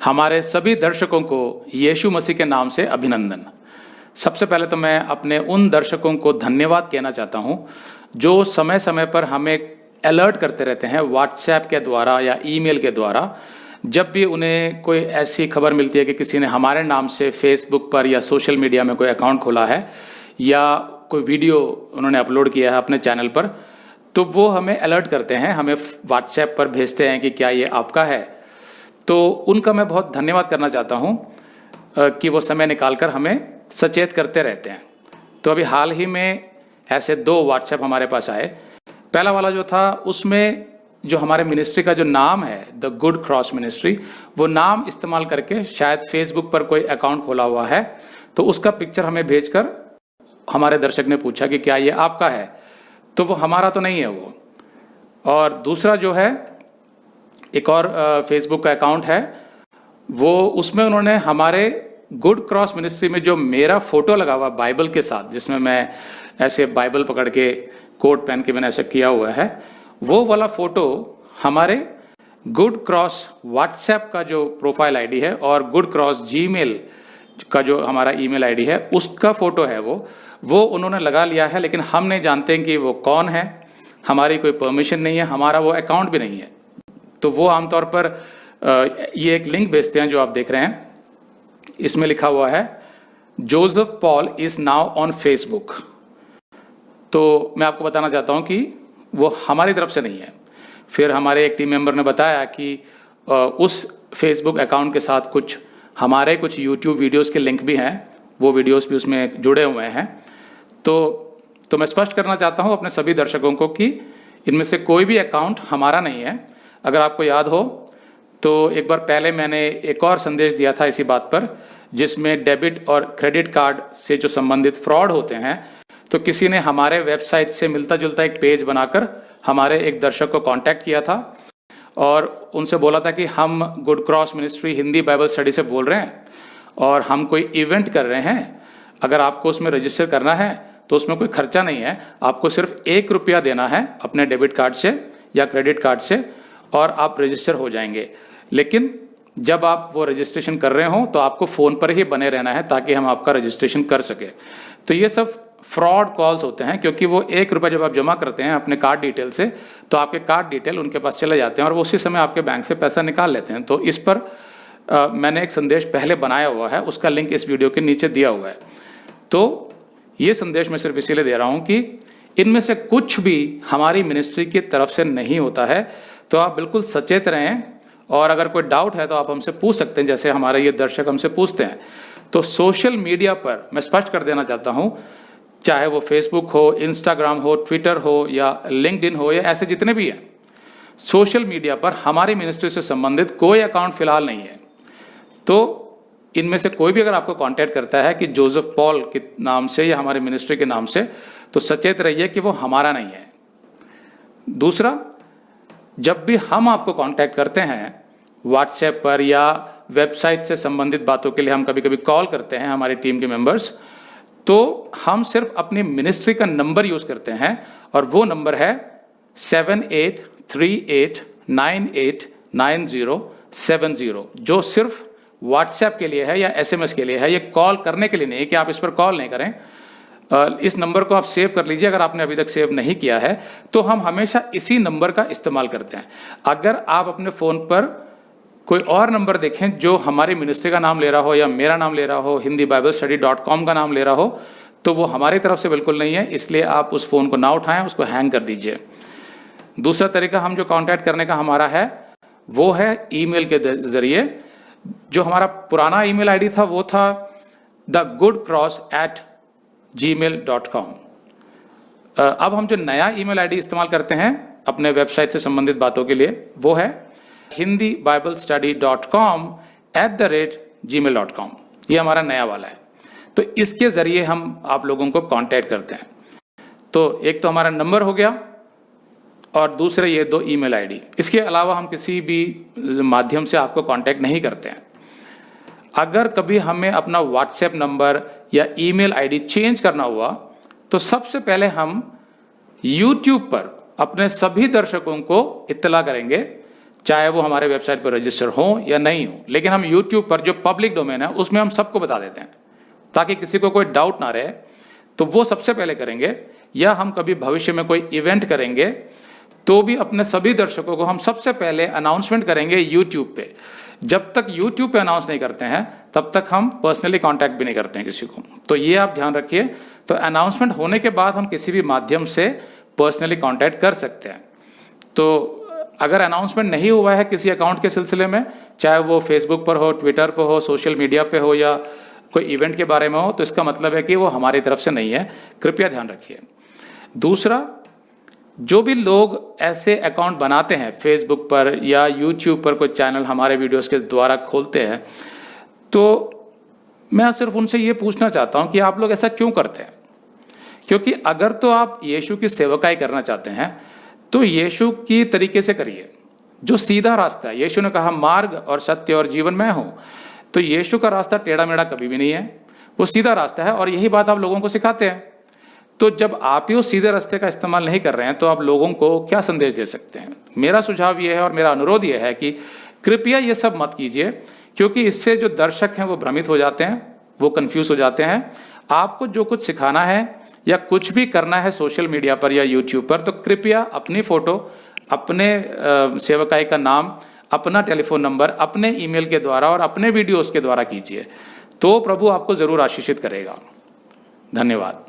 हमारे सभी दर्शकों को यीशु मसीह के नाम से अभिनंदन। सबसे पहले तो मैं अपने उन दर्शकों को धन्यवाद कहना चाहता हूं जो समय समय पर हमें अलर्ट करते रहते हैं व्हाट्सएप के द्वारा या ईमेल के द्वारा। जब भी उन्हें कोई ऐसी खबर मिलती है कि किसी ने हमारे नाम से फेसबुक पर या सोशल मीडिया में कोई अकाउंट खोला है या कोई वीडियो उन्होंने अपलोड किया है अपने चैनल पर, तो वो हमें अलर्ट करते हैं, हमें व्हाट्सएप पर भेजते हैं कि क्या ये आपका है। तो उनका मैं बहुत धन्यवाद करना चाहता हूँ कि वो समय निकालकर हमें सचेत करते रहते हैं। तो अभी हाल ही में ऐसे 2 व्हाट्सएप हमारे पास आए। पहला वाला जो था उसमें जो हमारे मिनिस्ट्री का जो नाम है द गुड क्रॉस मिनिस्ट्री, वो नाम इस्तेमाल करके शायद फेसबुक पर कोई अकाउंट खोला हुआ है, तो उसका पिक्चर हमें भेजकर हमारे दर्शक ने पूछा कि क्या ये आपका है, तो वो हमारा तो नहीं है वो। और दूसरा जो है एक और फेसबुक का अकाउंट है, वो उसमें उन्होंने हमारे गुड क्रॉस मिनिस्ट्री में जो मेरा फोटो लगा हुआ बाइबल के साथ, जिसमें मैं ऐसे बाइबल पकड़ के कोट पहन के मैंने ऐसा किया हुआ है, वो वाला फोटो हमारे गुड क्रॉस व्हाट्सएप का जो प्रोफाइल आईडी है और गुड क्रॉस जीमेल का जो हमारा ईमेल आईडी है उसका फोटो है वो उन्होंने लगा लिया है। लेकिन हम नहीं जानते कि वो कौन है, हमारी कोई परमिशन नहीं है, हमारा वो अकाउंट भी नहीं है। तो वो आमतौर पर ये एक लिंक भेजते हैं जो आप देख रहे हैं, इसमें लिखा हुआ है Joseph Paul is now on Facebook. तो मैं आपको बताना चाहता हूं कि वो हमारी तरफ से नहीं है। फिर हमारे एक टीम मेंबर ने बताया कि उस फेसबुक अकाउंट के साथ हमारे कुछ यूट्यूब वीडियोस के लिंक भी हैं, वो वीडियोस भी उसमें जुड़े हुए हैं। तो मैं स्पष्ट करना चाहता हूं अपने सभी दर्शकों को कि इनमें से कोई भी अकाउंट हमारा नहीं है। अगर आपको याद हो तो एक बार पहले मैंने एक और संदेश दिया था इसी बात पर, जिसमें डेबिट और क्रेडिट कार्ड से जो संबंधित फ्रॉड होते हैं, तो किसी ने हमारे वेबसाइट से मिलता जुलता एक पेज बनाकर हमारे एक दर्शक को कांटेक्ट किया था और उनसे बोला था कि हम good cross ministry Hindi Bible study से बोल रहे हैं और हम कोई इवेंट कर रहे हैं। अगर आपको उसमें रजिस्टर करना है तो उसमें कोई खर्चा नहीं है, आपको सिर्फ ₹1 देना है अपने डेबिट कार्ड से या क्रेडिट कार्ड से और आप रजिस्टर हो जाएंगे। लेकिन जब आप वो रजिस्ट्रेशन कर रहे हो तो आपको फ़ोन पर ही बने रहना है ताकि हम आपका रजिस्ट्रेशन कर सके। तो ये सब फ्रॉड कॉल्स होते हैं, क्योंकि वो ₹1 जब आप जमा करते हैं अपने कार्ड डिटेल से तो आपके कार्ड डिटेल उनके पास चले जाते हैं और वो उसी समय आपके बैंक से पैसा निकाल लेते हैं। तो इस पर मैंने एक संदेश पहले बनाया हुआ है, उसका लिंक इस वीडियो के नीचे दिया हुआ है। तो ये संदेश मैं सिर्फ इसीलिए दे रहा हूँ कि इनमें से कुछ भी हमारी मिनिस्ट्री की तरफ से नहीं होता है। तो आप बिल्कुल सचेत रहें और अगर कोई डाउट है तो आप हमसे पूछ सकते हैं, जैसे हमारे ये दर्शक हमसे पूछते हैं। तो सोशल मीडिया पर मैं स्पष्ट कर देना चाहता हूं, चाहे वो फेसबुक हो, इंस्टाग्राम हो, ट्विटर हो या लिंक्डइन हो या ऐसे जितने भी हैं, सोशल मीडिया पर हमारी मिनिस्ट्री से संबंधित कोई अकाउंट फिलहाल नहीं है। तो इनमें से कोई भी अगर आपको कांटेक्ट करता है कि जोसेफ पॉल के नाम से या हमारे मिनिस्ट्री के नाम से, तो सचेत रहिए कि वो हमारा नहीं है। दूसरा, जब भी हम आपको कांटेक्ट करते हैं व्हाट्सएप पर या वेबसाइट से संबंधित बातों के लिए हम कभी कभी कॉल करते हैं हमारी टीम के मेंबर्स, तो हम सिर्फ अपनी मिनिस्ट्री का नंबर यूज करते हैं और वो नंबर है 7838989070, जो सिर्फ व्हाट्सएप के लिए है या SMS के लिए है। ये कॉल करने के लिए नहीं है कि आप इस पर कॉल नहीं करें। इस नंबर को आप सेव कर लीजिए अगर आपने अभी तक सेव नहीं किया है, तो हम हमेशा इसी नंबर का इस्तेमाल करते हैं। अगर आप अपने फ़ोन पर कोई और नंबर देखें जो हमारी मिनिस्ट्री का नाम ले रहा हो या मेरा नाम ले रहा हो, hindiBiblestudy.com का नाम ले रहा हो, तो वो हमारी तरफ से बिल्कुल नहीं है। इसलिए आप उस फ़ोन को ना उठाएं, उसको हैंग कर दीजिए। दूसरा तरीका हम जो कॉन्टैक्ट करने का हमारा है वो है ईमेल के ज़रिए। जो हमारा पुराना ईमेल आईडी था वो था thegoodcross@gmail.com। अब हम जो नया ईमेल आईडी इस्तेमाल करते हैं अपने वेबसाइट से संबंधित बातों के लिए वो है hindiBiblestudy.com@gmail.com। ये हमारा नया वाला है। तो इसके ज़रिए हम आप लोगों को कांटेक्ट करते हैं। तो एक तो हमारा नंबर हो गया और दूसरे ये 2 ईमेल आईडी। इसके अलावा हम किसी भी माध्यम से आपको कांटेक्ट नहीं करते हैं। अगर कभी हमें अपना व्हाट्सएप नंबर या ईमेल आईडी चेंज करना हुआ तो सबसे पहले हम YouTube पर अपने सभी दर्शकों को इत्तला करेंगे चाहे वो हमारे वेबसाइट पर रजिस्टर हो या नहीं हो। लेकिन हम यूट्यूब पर जो पब्लिक डोमेन है उसमें हम सबको बता देते हैं ताकि किसी को कोई डाउट ना रहे। तो वो सबसे पहले करेंगे, या हम कभी भविष्य में कोई इवेंट करेंगे तो भी अपने सभी दर्शकों को हम सबसे पहले अनाउंसमेंट करेंगे यूट्यूब पे। जब तक यूट्यूब पे अनाउंस नहीं करते हैं तब तक हम पर्सनली कांटेक्ट भी नहीं करते हैं किसी को। तो ये आप ध्यान रखिए। तो अनाउंसमेंट होने के बाद हम किसी भी माध्यम से पर्सनली कांटेक्ट कर सकते हैं। तो अगर अनाउंसमेंट नहीं हुआ है किसी अकाउंट के सिलसिले में, चाहे वो फेसबुक पर हो, ट्विटर पर हो, सोशल मीडिया पे हो, या कोई इवेंट के बारे में हो, तो इसका मतलब है कि वो हमारी तरफ से नहीं है। कृपया ध्यान रखिए। दूसरा, जो भी लोग ऐसे अकाउंट बनाते हैं फेसबुक पर या यूट्यूब पर, कोई चैनल हमारे वीडियोस के द्वारा खोलते हैं, तो मैं सिर्फ उनसे ये पूछना चाहता हूं कि आप लोग ऐसा क्यों करते हैं। क्योंकि अगर तो आप यीशु की सेवकाई करना चाहते हैं तो यीशु की तरीके से करिए, जो सीधा रास्ता है। यीशु ने कहा मार्ग और सत्य और जीवन मैं हूं। तो यीशु का रास्ता टेढ़ा मेढ़ा कभी भी नहीं है, वो सीधा रास्ता है, और यही बात आप लोगों को सिखाते हैं। तो जब आप ही उस सीधे रास्ते का इस्तेमाल नहीं कर रहे हैं तो आप लोगों को क्या संदेश दे सकते हैं। मेरा सुझाव ये है और मेरा अनुरोध ये है कि कृपया ये सब मत कीजिए, क्योंकि इससे जो दर्शक हैं वो भ्रमित हो जाते हैं, वो कंफ्यूज हो जाते हैं। आपको जो कुछ सिखाना है या कुछ भी करना है सोशल मीडिया पर या यूट्यूब पर, तो कृपया अपनी फोटो, अपने सेवकाई का नाम, अपना टेलीफोन नंबर, अपने ईमेल के द्वारा और अपने वीडियोस के द्वारा कीजिए। तो प्रभु आपको जरूर आशीषित करेगा। धन्यवाद।